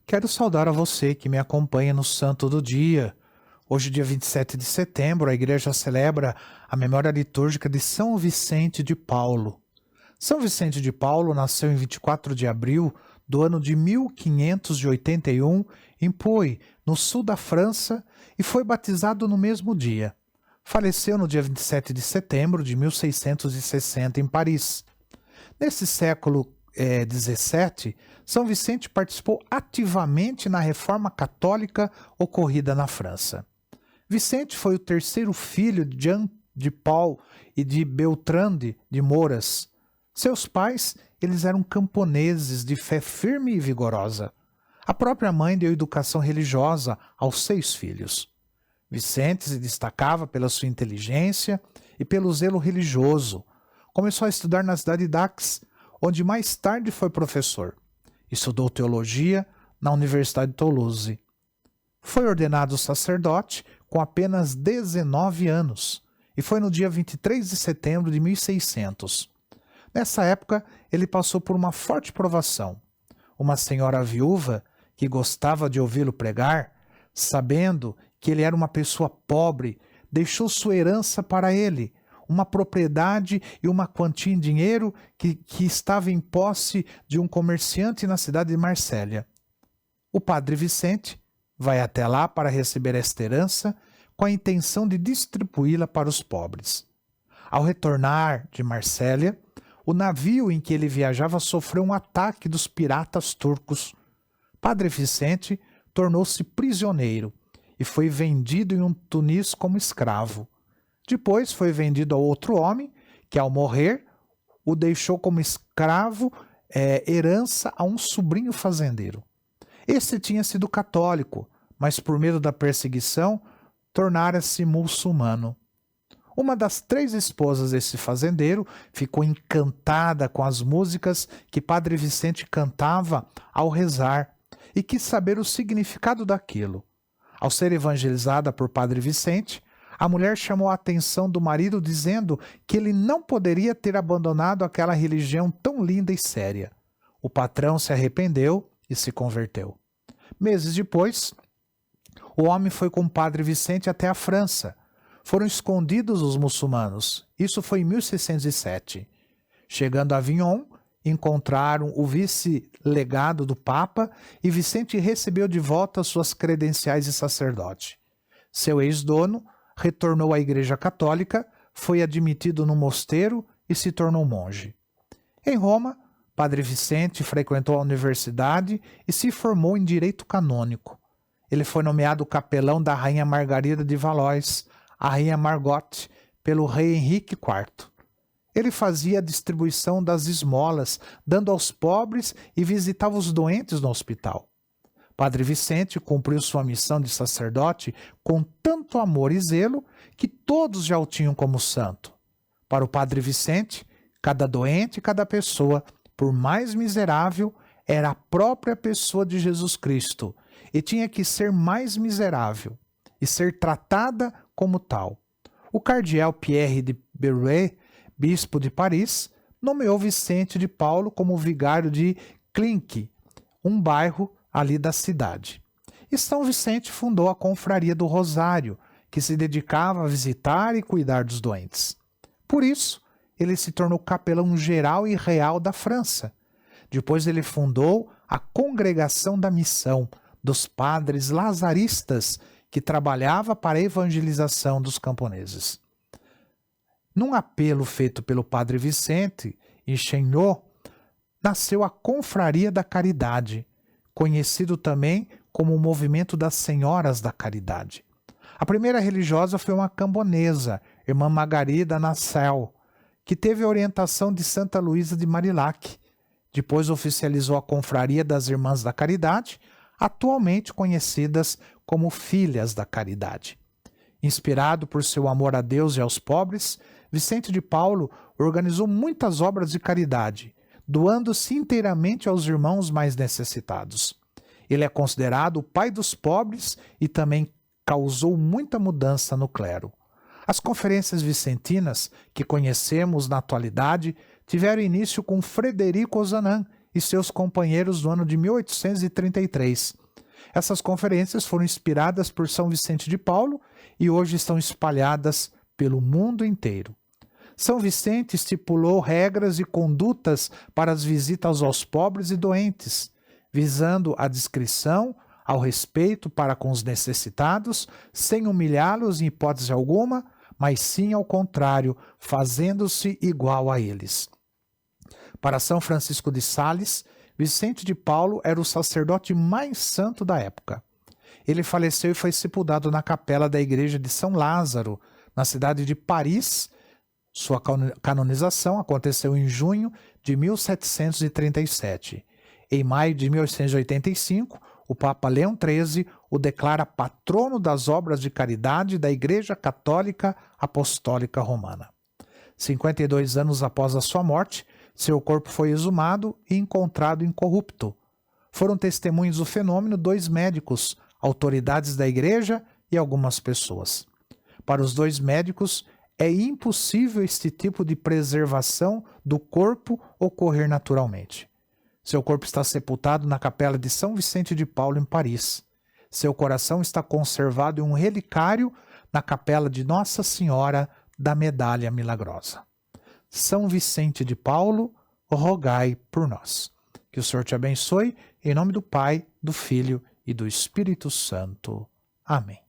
Quero saudar a você que me acompanha no Santo do Dia. Hoje, dia 27 de setembro, a igreja celebra a memória litúrgica de São Vicente de Paulo. São Vicente de Paulo nasceu em 24 de abril do ano de 1581 em Puy, no sul da França, e foi batizado no mesmo dia. Faleceu no dia 27 de setembro de 1660 em Paris. Nesse século XVII, São Vicente participou ativamente na reforma católica ocorrida na França. Vicente foi o terceiro filho de Jean de Paul e de Beltrande de Moras. Seus pais, eles eram camponeses de fé firme e vigorosa. A própria mãe deu educação religiosa aos 6 filhos. Vicente se destacava pela sua inteligência e pelo zelo religioso. Começou a estudar na cidade d'Aix, onde mais tarde foi professor. Estudou teologia na Universidade de Toulouse. Foi ordenado sacerdote com apenas 19 anos e foi no dia 23 de setembro de 1600. Nessa época, ele passou por uma forte provação. Uma senhora viúva, que gostava de ouvi-lo pregar, sabendo que ele era uma pessoa pobre, deixou sua herança para ele, uma propriedade e uma quantia em dinheiro que estava em posse de um comerciante na cidade de Marsella. O padre Vicente vai até lá para receber esta herança com a intenção de distribuí-la para os pobres. Ao retornar de Marsella, o navio em que ele viajava sofreu um ataque dos piratas turcos. Padre Vicente tornou-se prisioneiro e foi vendido em Tunis como escravo. Depois foi vendido a outro homem, que ao morrer, o deixou como escravo, herança a um sobrinho fazendeiro. Este tinha sido católico, mas por medo da perseguição, tornara-se muçulmano. Uma das 3 esposas desse fazendeiro ficou encantada com as músicas que Padre Vicente cantava ao rezar e quis saber o significado daquilo. Ao ser evangelizada por Padre Vicente, a mulher chamou a atenção do marido dizendo que ele não poderia ter abandonado aquela religião tão linda e séria. O patrão se arrependeu e se converteu. Meses depois, o homem foi com o Padre Vicente até a França. Foram escondidos os muçulmanos. Isso foi em 1607. Chegando a Avignon, encontraram o vice-legado do Papa e Vicente recebeu de volta suas credenciais de sacerdote. Seu ex-dono retornou à Igreja Católica, foi admitido no mosteiro e se tornou monge. Em Roma, Padre Vicente frequentou a universidade e se formou em direito canônico. Ele foi nomeado capelão da rainha Margarida de Valois, a rainha Margot, pelo rei Henrique IV. Ele fazia a distribuição das esmolas, dando aos pobres e visitava os doentes no hospital. Padre Vicente cumpriu sua missão de sacerdote com tanto amor e zelo que todos já o tinham como santo. Para o Padre Vicente, cada doente e cada pessoa, por mais miserável, era a própria pessoa de Jesus Cristo e tinha que ser mais miserável e ser tratada como tal. O cardeal Pierre de Berulle, bispo de Paris, nomeou Vicente de Paulo como vigário de Clinque, um bairro ali da cidade. E São Vicente fundou a Confraria do Rosário, que se dedicava a visitar e cuidar dos doentes. Por isso, ele se tornou capelão geral e real da França. Depois ele fundou a Congregação da Missão dos Padres Lazaristas, que trabalhava para a evangelização dos camponeses. Num apelo feito pelo Padre Vicente, em Chenot, nasceu a Confraria da Caridade, conhecido também como o Movimento das Senhoras da Caridade. A primeira religiosa foi uma camponesa, irmã Margarida Nassau, que teve a orientação de Santa Luísa de Marillac. Depois oficializou a Confraria das Irmãs da Caridade, atualmente conhecidas como Filhas da Caridade. Inspirado por seu amor a Deus e aos pobres, Vicente de Paulo organizou muitas obras de caridade, doando-se inteiramente aos irmãos mais necessitados. Ele é considerado o pai dos pobres e também causou muita mudança no clero. As conferências vicentinas, que conhecemos na atualidade, tiveram início com Frederico Ozanam e seus companheiros no ano de 1833. Essas conferências foram inspiradas por São Vicente de Paulo e hoje estão espalhadas pelo mundo inteiro. São Vicente estipulou regras e condutas para as visitas aos pobres e doentes, visando a discrição, ao respeito para com os necessitados, sem humilhá-los em hipótese alguma, mas sim ao contrário, fazendo-se igual a eles. Para São Francisco de Sales, Vicente de Paulo era o sacerdote mais santo da época. Ele faleceu e foi sepultado na capela da igreja de São Lázaro, na cidade de Paris. Sua canonização aconteceu em junho de 1737. Em maio de 1885, o Papa Leão XIII o declara patrono das obras de caridade da Igreja Católica Apostólica Romana. 52 anos após a sua morte, seu corpo foi exumado e encontrado incorrupto. Foram testemunhas do fenômeno 2 médicos, autoridades da Igreja e algumas pessoas. Para os 2 médicos, é impossível este tipo de preservação do corpo ocorrer naturalmente. Seu corpo está sepultado na capela de São Vicente de Paulo, em Paris. Seu coração está conservado em um relicário na capela de Nossa Senhora da Medalha Milagrosa. São Vicente de Paulo, rogai por nós. Que o Senhor te abençoe, em nome do Pai, do Filho e do Espírito Santo. Amém.